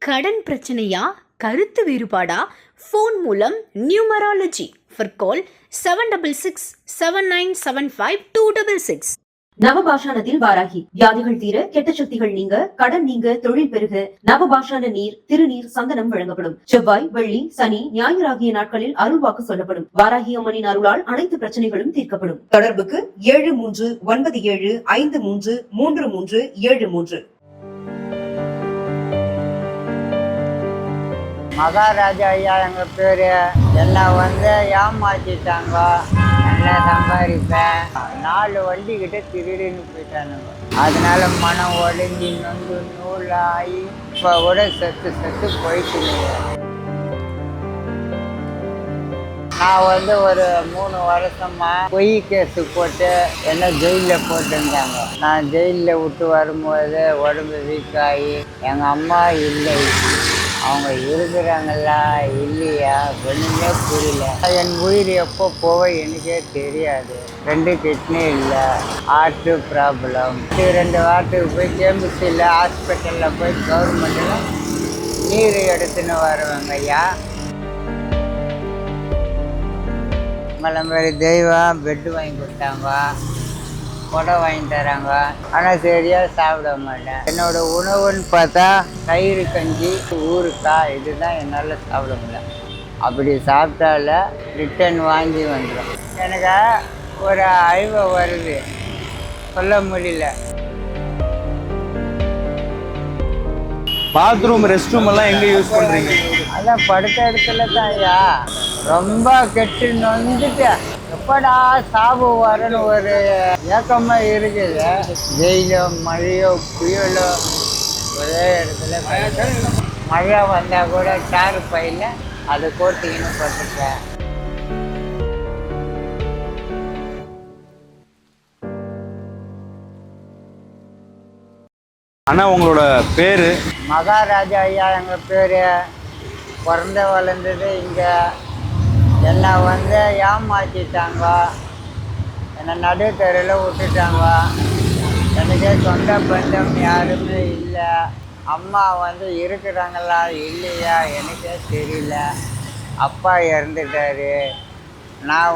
கடன் பிரச்சனையா, கருத்து வேறுபாடா? ஃபோன் மூலம் நியூமராலஜி. ஃபார் கால் 7667975266. நவபாஷானத்தில் வாராகி. வியாதிகள் தீர, கெட்ட சக்திகள் நீங்க, கடன் நீங்க, தொழில் பெருக நவபாஷான நீர், திருநீர், சந்தனம் வழங்கப்படும். செவ்வாய், வெள்ளி, சனி, ஞாயிறு ஆகிய நாட்களில் அருள்வாக்கு சொல்லப்படும். வாராகி அம்மனின் அருளால் அனைத்து பிரச்சனைகளும் தீர்க்கப்படும். தொடர்புக்கு 7397533373. மகாராஜா ஐயா எங்க பேரு. என்ன ஏமாத்திட்டாங்க. நல்லா சம்பாதிப்பேன். 4 வண்டி கிட்ட திருடின்னு போயிட்டானுங்க. அதனால மனம் உடஞ்சி நொந்து நூலாகி இப்போ கூட செத்து போயிட்டு. நான் ஒரு 3 வருஷமா பொய் கேஸு போட்டு என்ன ஜெயிலில் போட்டுருந்தாங்க. நான் ஜெயிலில் விட்டு வரும்போது உடம்பு வீக்காகி எங்கள் அம்மா இல்லை, அவங்க இருக்கிறாங்களா இல்லையா ஒன்றுமே புரியல. என் உயிர் எப்போ போவ எனக்கே தெரியாது. 2 கிட்னி இல்லை, ஹார்ட்டு ப்ராப்ளம். 2 வாரத்துக்கு போய் கேம்பிசியில் ஹாஸ்பிட்டலில் போய் கவர்மெண்ட்டில் நீர் எடுத்துன்னு வருவாங்க ஐயா. மலம்பேரி தெய்வம் பெட்டு வாங்கி கொடுத்தாங்க, கொடை வாங்கி தராங்க. ஆனால் சரியாக சாப்பிட மாட்டேன். என்னோட உணவுன்னு பார்த்தா தயிர் கஞ்சி ஊறுக்காய், இதுதான் என்னால் சாப்பிட முடியல. அப்படி சாப்பிட்டால ரிட்டன் வாங்கி வந்துடும். எனக்கு ஒரு அழிவு வருது, சொல்ல முடியல. பாத்ரூம் ரெஸ்ட் ரூம் எல்லாம் எங்கே யூஸ் பண்ணுறீங்க? அதான் படுத்த இடத்துல தான் ஐயா. ரொம்ப கெட்டு நொந்துட்டேன். எப்படா சாவு வரன்னு ஒரு ஏக்கமாக இருக்குது. வெயிலோ மழையோ புயலோ ஒரே இடத்துல மழை வந்தால் கூட டார் பையில் அதை கோட்டிக்கின்னு பட்டுட்டேன். அண்ணா உங்களோட பேர்? மகாராஜா ஐயா எங்கள் பேர். பிறந்த வளர்ந்தது இங்கே. என்னை ஏமாற்றிட்டாங்க. என்னை நடுத்தெருவில் விட்டுட்டாங்க. எனக்கே சொந்த பந்தம் யாருமே இல்லை. அம்மா இருக்கிறாங்களா இல்லையா எனக்கே தெரியல. அப்பா இறந்துட்டாரு. நான்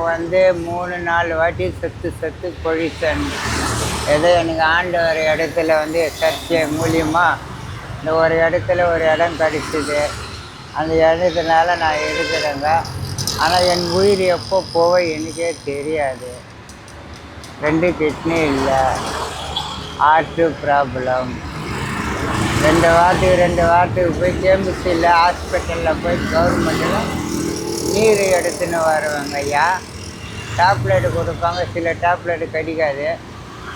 3-4 வாட்டி செத்து பொழித்தேன். ஏதோ எனக்கு ஆண்டவர் இடத்துல சர்ச்சை மூலியமாக இந்த ஒரு இடத்துல ஒரு இடம் கிடைச்சிது. அந்த இடத்துனால நான் இருக்கிறேங்க. ஆனால் என் உயிர் எப்போ போவ எனக்கே தெரியாது. 2 கிட்னி இல்லை, ஹார்ட்டு ப்ராப்ளம். 2 வாரத்துக்கு போய் கேம்பிசியில் ஹாஸ்பிட்டலில் போய் கவர்மெண்ட்டில் நீர் எடுத்துன்னு வருவாங்க ஐயா. டேப்லெட்டு கொடுப்பாங்க, சில டேப்லெட்டு கிடைக்காது.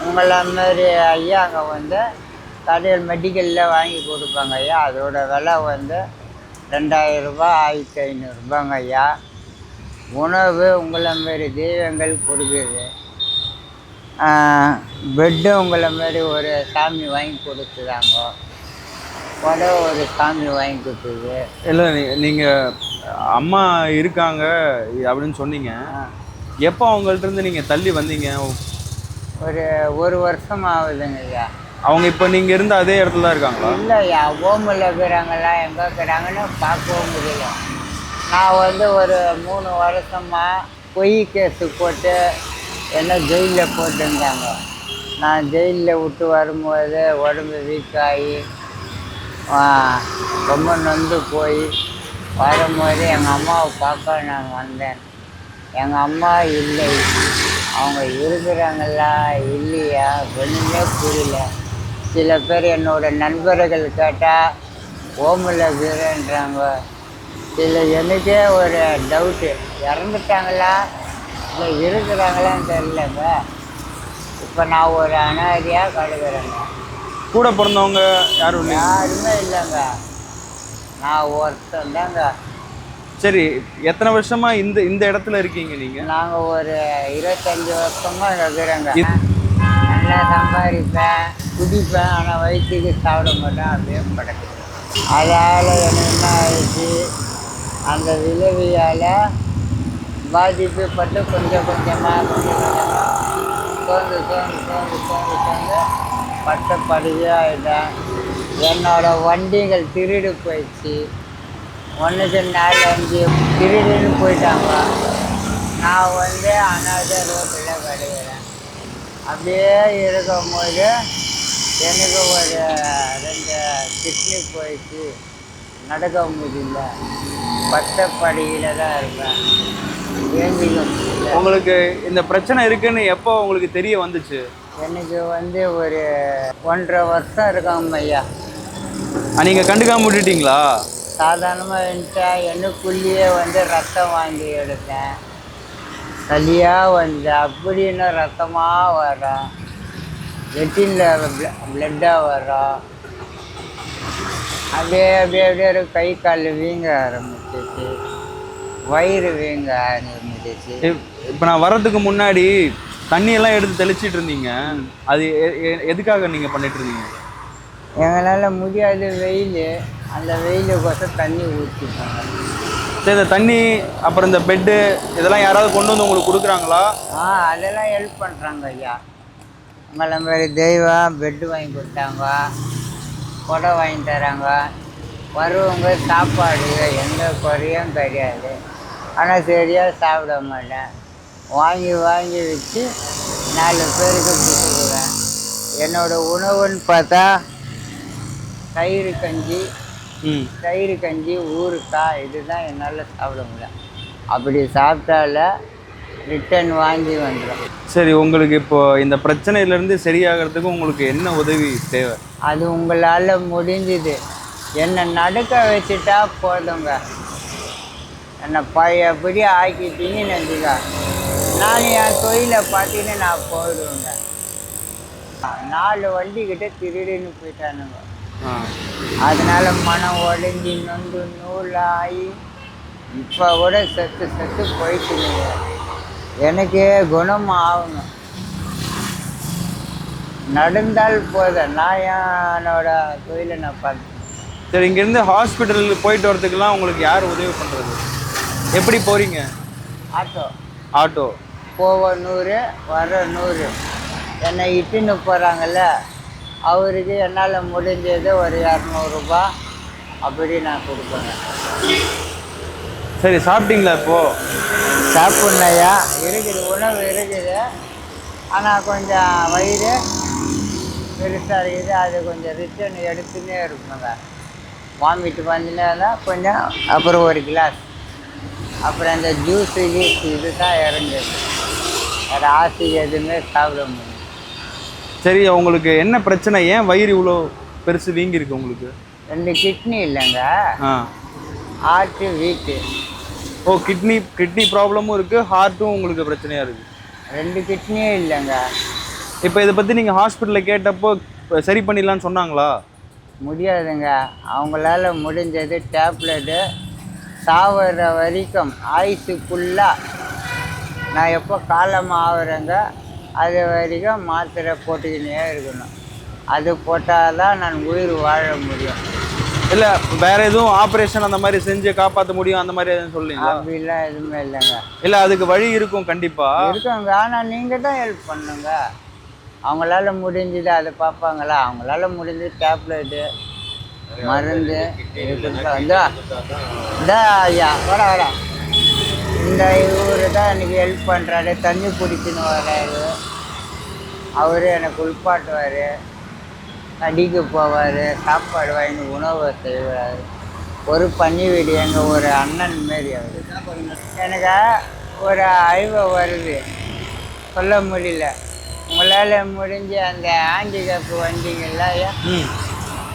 உங்களை மாரி ஐயா அங்கே கடையில் மெடிக்கலில் வாங்கி கொடுப்பாங்க ஐயா. அதோட விலை 2000 ரூபா, 1500 ரூபாங்க ஐயா. உணவு உங்களை மாரி தெய்வங்கள் கொடுக்குது. பெட்டு உங்களை மாரி ஒரு சாமி வாங்கி கொடுத்துறாங்க. கொடை ஒரு சாமி வாங்கி கொடுத்துது. இல்லை, நீங்கள் அம்மா இருக்காங்க அப்படின்னு சொன்னீங்க. எப்போ அவங்கள்ட்ட நீங்கள் தள்ளி வந்தீங்க? ஒரு வருஷம் ஆகுதுங்க ஐயா. அவங்க இப்போ நீங்கள் இருந்த அதே இடத்துல தான் இருக்காங்களா? இல்லை ஐயா, ஹோமில் இருக்கிறாங்களா எங்கே இருக்கிறாங்கன்னு பார்க்கவும் முடியல. நான் ஒரு 3 வருஷமாக பொய் கேஸு போட்டு என்ன ஜெயிலில் போட்டுருந்தாங்க. நான் ஜெயிலில் விட்டு வரும்போது உடம்பு வீக்காகி ரொம்ப நொந்து போய் வரும்போது எங்கள் அம்மாவை பார்க்க நான் வந்தேன். எங்கள் அம்மா இல்லை, அவங்க இருக்கிறாங்களா இல்லையா ஒன்றுமே புரியல. சில பேர் என்னோட நண்பர்கள் கேட்டால் ஹோமில் இருக்கிறேன்றாங்க. எனக்கே ஒரு டவுட்டு, இறந்துட்டாங்களா இல்லை இருக்கிறாங்களான்னு தெரியலங்க. இப்போ நான் ஒரு அனாதையாக கிடக்குறேங்க. கூட பிறந்தவங்க யாருமே இல்லைங்க, நான் ஒருத்தன் தாங்க. சரி, எத்தனை வருஷமா இந்த இடத்துல இருக்கீங்க நீங்க? நாங்கள் ஒரு 25 வருஷமா இருக்கிறேங்க. நல்லா சம்பாதிப்பேன், குடிப்பேன், ஆனால் வயிற்றுக்கு சாப்பிட மாட்டேன், அப்படியே படக்கு. அதால் எனக்கு என்ன ஆயிடுச்சு, அந்த விளைவியால் பாதிப்புப்பட்டு கொஞ்சம் கொஞ்சமாக சோர்ந்து பட்ட படிவே ஆகிட்டேன். என்னோட வண்டிகள் திருடு போயிடுச்சு. 1க்கு 4 5 திருடுன்னு போயிட்டாங்க. நான் வந்து அனாதை ரோட்டில் கிடைக்கிறேன். அப்படியே இருக்கும்போது எனக்கு ஒரு 2 கிட்னி போயிடுச்சு. நடக்க முடியல. பட்டப்படியில் தான் இருப்பேன். ஏந்திக்க முடியல. உங்களுக்கு இந்த பிரச்சனை இருக்குன்னு எப்போ உங்களுக்கு தெரிய வந்துச்சு? எனக்கு வந்து ஒரு 1.5 வருஷம் இருக்காங்க ஐயா. நீங்கள் கண்டுக்காம விட்டுட்டீங்களா? சாதாரணமாக வந்துட்டா எனக்குள்ளேயே வந்து ரத்தம் வாங்கி எடுத்தேன். சளியாக வந்து அப்படின்னு ரத்தமாக வரும். வெட்டினில் பிளட்டாக வரும். அப்படியே அப்படியே அப்படியே கை கால் வீங்க ஆரம்பிச்சிச்சு. வயிறு வீங்க ஆரம்பிச்சிச்சு. இப்போ நான் வர்றதுக்கு முன்னாடி தண்ணியெல்லாம் எடுத்து தெளிச்சிட்டு இருந்தீங்க. அது எதுக்காக நீங்கள் பண்ணிட்டு இருந்தீங்க? எங்களால் முடியாது, வெயில். அந்த வெயிலுக்கோசம் தண்ணி ஊற்றிப்பாங்க. சரி, இந்த தண்ணி அப்புறம் இந்த பெட்டு இதெல்லாம் யாராவது கொண்டு வந்து உங்களுக்கு கொடுக்குறாங்களா? அதெல்லாம் ஹெல்ப் பண்ணுறாங்க ஐயா. உங்களை மாதிரி தெய்வம் பெட்டு வாங்கி கொடுத்தாங்க, கொடை வாங்கி தராங்க. வருவங்க சாப்பாடு எந்த குறையும் கிடையாது. ஆனால் சரியாக சாப்பிட மாட்டேன். வாங்கி வாங்கி வச்சு 4 பேருக்கு கொடுத்துக்குவேன். என்னோடய உணவுன்னு பார்த்தா தயிர் கஞ்சி ஊறுக்காய், இதுதான் என்னால் சாப்பிட முடியல. அப்படி சாப்பிட்டால ரிட்டன் வாங்கி வந்துடும். சரி, உங்களுக்கு இப்போ இந்த பிரச்சனையிலேருந்து சரியாகிறதுக்கு உங்களுக்கு என்ன உதவி தேவை? அது உங்களால் முடிஞ்சுது. என்னை நடக்க வச்சுட்டா போதுங்க. என்னை பழையபடி ஆக்கிட்டீங்கன்னு நினச்சிக்கா, நான் என் தொழிலை பார்த்தீங்கன்னு நான் போயிடுவேங்க. 4 வண்டிக்கிட்ட திருடின்னு போயிட்டானுங்க. அதனால மனம் உடஞ்சி நொந்து நூலாகி இப்போ கூட செத்து போயிட்டுங்க. எனக்கே குணம் ஆகணும். நடந்தால் போதும். நான் என்னோட தொழிலை நான் பார்த்தேன். சரி, இங்கேருந்து ஹாஸ்பிட்டலுக்கு போயிட்டு வரதுக்கெல்லாம் உங்களுக்கு யார் உதவி பண்ணுறது? எப்படி போகிறீங்க? ஆட்டோ. போக 100, வர 100. என்னை இட்டுன்னு போகிறாங்கல்ல, அவருக்கு என்னால் முடிஞ்சது ஒரு 200 ரூபா அப்படி நான் கொடுப்பேன். சரி, சாப்பிட்டீங்களா? இப்போது சாப்பிட்ணையா இருக்குது, உணவு இருக்குது. ஆனால் கொஞ்சம் வயிறு பெருசாக இருக்குது. அது கொஞ்சம் ரிட்டன் எடுத்துன்னே இருக்கணுங்க. வாமிட்டு வந்தீங்கன்னா கொஞ்சம், அப்புறம் ஒரு கிளாஸ், அப்புறம் அந்த ஜூஸு இது தான் இறங்குது. வேறு ஆசை எதுவுமே சாப்பிட முடியும். சரி, உங்களுக்கு என்ன பிரச்சனை? ஏன் வயிறு இவ்வளோ பெருசு வீங்கிருக்கு உங்களுக்கு? 2 கிட்னி இல்லைங்க, ஹார்ட்டு வீக்கு. கிட்னி ப்ராப்ளமும் இருக்குது, ஹார்ட்டும் உங்களுக்கு பிரச்சனையாக இருக்குது. 2 கிட்னியும் இல்லைங்க. இப்போ இதை பற்றி நீங்கள் ஹாஸ்பிட்டலில் கேட்டப்போ சரி பண்ணிடலான்னு சொன்னாங்களா? முடியாதுங்க. அவங்களால முடிஞ்சது டேப்லெட்டு. சாவர வரைக்கும் ஆயுசுக்குள்ளாக நான் எப்போ காலமாக ஆகுறேங்க அது வரைக்கும் மாத்திரை போட்டுக்கினே இருக்கணும். அது போட்டால் தான் நான் உயிர் வாழ முடியும். இல்லை, வேற எதுவும் ஆப்ரேஷன் அந்த மாதிரி செஞ்சு காப்பாற்ற முடியும் அந்த மாதிரி எதுவும் சொல்லுங்க? அப்படிலாம் எதுவுமே இல்லைங்க. இல்லை, அதுக்கு வழி இருக்கும் கண்டிப்பாக இருக்குங்க. ஆனால் நீங்கள் தான் ஹெல்ப் பண்ணுங்க. அவங்களால முடிஞ்சது அதை பார்ப்பாங்களா? அவங்களால முடிஞ்சது டேப்லெட்டு, மருந்து ஐயா வர இந்த இவரு தான் எனக்கு ஹெல்ப் பண்ணுறாரு. தண்ணி பிடிச்சின்னு வர்றாரு. அவரு எனக்கு குளிப்பாட்டுவார், கடிக்கு போவார், சாப்பாடு வாங்கி உணவை செய்வார். ஒரு பண்ணி வீடு எங்கள் ஒரு அண்ணன் மாரி அவர். எனக்கு ஒரு அழிவு வருது, சொல்ல முடியல. உங்களால் முடிஞ்ச அந்த ஹேண்டிகேப் வண்டிங்கள்ல,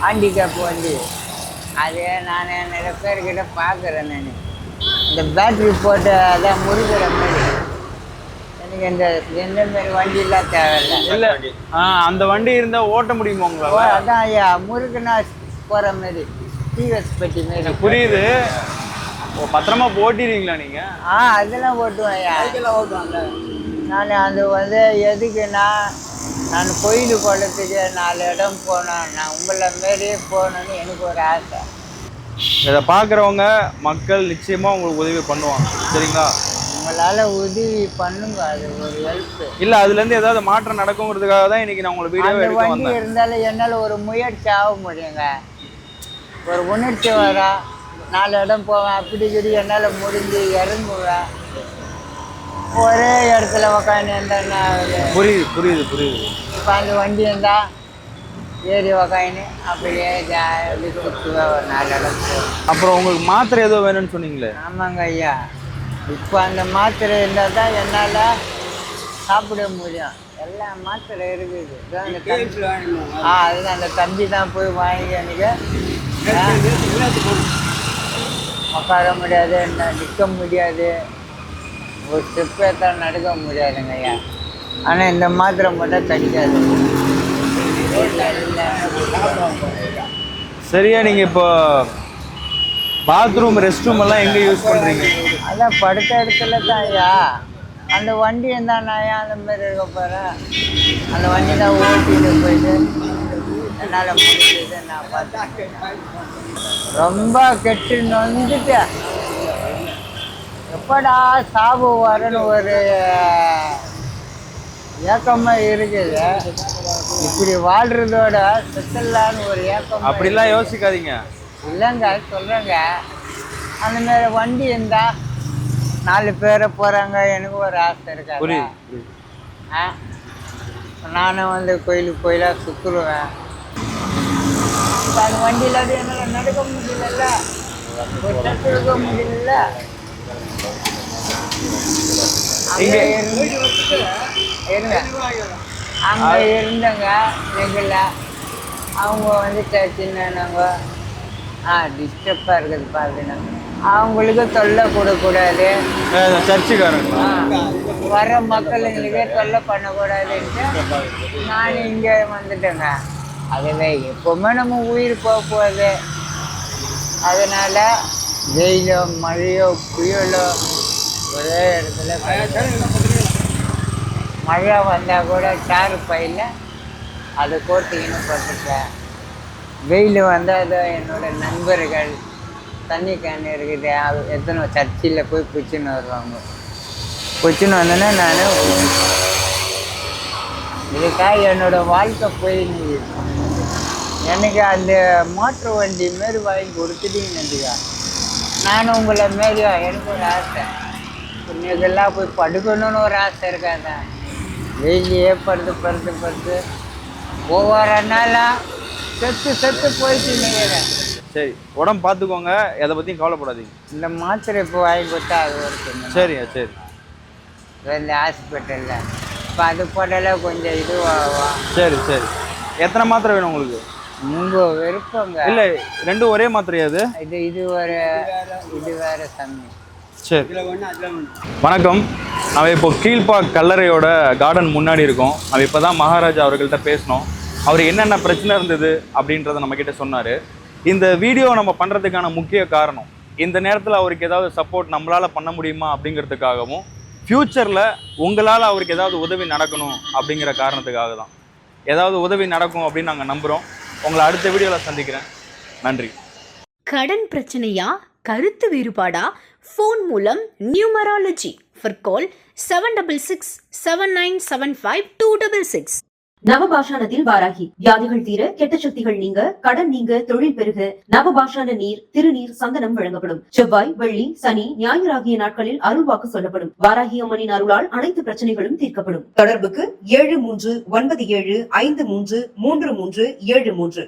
ஹேண்டிகேப் வண்டி அது நான் நிறைய பேர்கிட்ட பார்க்குறேன். நான் இந்த பேட்ரி போட்டு அதான் முறுகிற மாதிரி. எனக்கு எந்த மாரி வண்டியெல்லாம் தேவையில்லை. இல்லை, அந்த வண்டி இருந்தால் ஓட்ட முடியுமா உங்களால்? அதான் ஐயா, முறுக்குன்னா போகிற மாதிரி டிவிஎஸ் பெட்டி மாரி. புரியுது. பத்திரமா ஓட்டிடுவீங்களா நீங்கள்? அதெல்லாம் ஓட்டுவேன் ஐயா. ஓட்டுவாங்க. நான் அது வந்து எதுக்குன்னா, நான் கோயில் குளத்துக்கு 4 இடம் போனேன். நான் உங்களை மாரியே போகணுன்னு எனக்கு ஒரு ஆசை. இதை பார்க்குறவங்க மக்கள் நிச்சயமாக உங்களுக்கு உதவி பண்ணுவாங்க. சரிங்களா? உங்களால் உதவி பண்ணுங்க, அது ஒரு ஹெல்ப்பு. இல்லை அதுலேருந்து ஏதாவது மாற்றம் நடக்குங்கிறதுக்காக தான் இன்னைக்கு நான் உங்களை வீடியோ அந்த எடுக்க வண்டி வந்தேன். இருந்தாலும் என்னால் ஒரு முயற்சி ஆக முடியுங்க. ஒரு உணர்ச்சி வரா, 4 இடம் போவேன், அப்படி இப்படி என்னால் முடிஞ்சு இறங்குவேன். ஒரே இடத்துல உக்காந்து இருந்தா புரியுது புரியுது புரியுது. இப்போ அந்த வண்டி இருந்தால் ஏறி உக்காந்து அப்படியே ஜாலி சுற்றுவேன், ஒரு 4 இடம் போவேன். அப்புறம் உங்களுக்கு மாத்திரை ஏதோ வேணும்னு சொன்னீங்களே? ஆமாங்க ஐயா, இப்போ அந்த மாத்திரை இருந்தால் தான் என்னால் சாப்பிட முடியும். எல்லா மாத்திரை இருக்குது. அதுதான் அந்த தம்பி தான் போய் வாங்கி எனக்கு உட்கார முடியாது, நிற்க முடியாது, ஒரு ஸ்டெப் ஏற்றாலும் நடக்க முடியாதுங்க ஐயா. ஆனால் இந்த மாத்திரை மட்டும் கிடைக்காது. சரியா, நீங்கள் இப்போ பாத்ரூம் ரெஸ்ட் ரூம் எல்லாம் எங்கே யூஸ் பண்ணுறீங்க? அதான் படுத்த இடத்துல தான் ஐயா. அந்த வண்டி இருந்தால் ஐயா அந்த மாதிரி இருக்க போகிறேன். அந்த வண்டி தான் ஓட்டிட்டு போயிட்டு என்னால் முடிஞ்சது நான் பார்த்தேன். ரொம்ப கெட்டு நொந்துட்டேன். எப்படா சாவு வரன்னு ஒரு ஏக்கமாக இருக்குது. இப்படி வாழ்கிறதோட செத்தலான்னு ஒரு ஏக்கம். அப்படிலாம் யோசிக்காதீங்க. இல்லைங்க, சொல்கிறேங்க. அந்த மாதிரி வண்டி இருந்தால் 4 பேரை போகிறாங்க, எனக்கு ஒரு ஆசை இருக்காது. புரியுது. நானும் வந்து கோயிலாக சுற்றுருவேன். இப்போ அந்த வண்டியில் அது என்னால் நடக்க முடியல, ஒரு தட்டு இருக்க முடியல. அங்கே இருங்க, அங்கே இருந்தங்க எங்களை அவங்க வந்து சின்னவங்க டிஸ்டர்பாக இருக்குது பார்த்தீங்கன்னா அவங்களுக்கு தொல்லை கொடுக்கூடாது. சர்ச்சுக்காரங்க வர மக்களுங்களுக்கே தொல்லை பண்ணக்கூடாதுன்ட்டு நான் இங்கே வந்துட்டேங்க. அதுவே எப்போவுமே நம்ம உயிர் போக போகுது. அதனால் வெயிலோ மழையோ புயலோ ஒரே இடத்துல மழை வந்தால் கூட சாறு பையில் அதை கோட்டிங்கன்னு போட்டுருக்கேன். வெயில் வந்தால் என்னோடய நண்பர்கள் தண்ணி கேன் இருக்குது, அது எத்தனை சர்ச்சில் போய் பிடிச்சின்னு வருவாங்க. பிடிச்சின்னு வந்தோன்னே நான் இதுக்காக என்னோடய வாழ்க்கை போய் எனக்கு அந்த மோட்ரு வண்டி மாரி வாங்கி கொடுத்துட்டீங்கன்னுக்கா நானும் உங்களை மாரியா எனக்கு ஒரு ஆசை. இன்னைக்கெல்லாம் போய் படுக்கணும்னு ஒரு ஆசை இருக்காதா? வெயிலையே படுத்து ஒவ்வொரு நாளாக செத்து போயிட்டு நினைக்கிறேன். சரி, உடம்பு பார்த்துக்கோங்க, எதை பற்றியும் கவலைப்படாதீங்க. இந்த மாத்திரை இப்போ வாங்கி கொடுத்தா அது ஒரு சரியா? சரி, இந்த ஹாஸ்பிட்டலில் இப்போ அது போட்டால கொஞ்சம் இதுவாகும். சரி சரி. எத்தனை மாத்திரை வேணும் உங்களுக்கு? உங்கள் விருப்பங்க. இல்லை, ரெண்டும் ஒரே மாத்திரையா? இது வேறு சாமி. சரி, வணக்கம். நம்ம இப்போ கீழ்பாக் கல்லறையோட கார்டன் முன்னாடி இருக்கோம். நம்ம இப்போ தான் மகாராஜா அவர்கள்ட்ட பேசினோம். அவருக்கு என்னென்ன பிரச்சனை இருந்தது அப்படின்றத நம்மக்கிட்ட சொன்னார். இந்த வீடியோ நம்ம பண்ணுறதுக்கான முக்கிய காரணம், இந்த நேரத்தில் அவருக்கு ஏதாவது சப்போர்ட் நம்மளால் பண்ண முடியுமா அப்படிங்கிறதுக்காகவும், ஃப்யூச்சரில் உங்களால் அவருக்கு ஏதாவது உதவி நடக்கணும் அப்படிங்கிற காரணத்துக்காக தான். ஏதாவது உதவி நடக்கும் அப்படின்னு நாங்கள் நம்புகிறோம். உங்களை அடுத்த வீடியோவில் சந்திக்கிறேன். நன்றி. கடன் பிரச்சனையா, கருத்து வேறுபாடா? ஃபோன் மூலம் நியூமராலஜி. ஃபார் கால் 766 7975 266. நவபாஷானத்தில் வாராகி. வியாதிகள் தீர, கெட்ட சக்திகள் நீங்க, கடன் நீங்க, தொழில் பெருக நவபாஷான நீர், திருநீர், சந்தனம் வழங்கப்படும். செவ்வாய், வெள்ளி, சனி, ஞாயிறு ஆகிய நாட்களில் அருள்வாக்கு சொல்லப்படும். வாராகி அம்மனின் அருளால் அனைத்து பிரச்சனைகளும் தீர்க்கப்படும். தொடர்புக்கு 7397533373.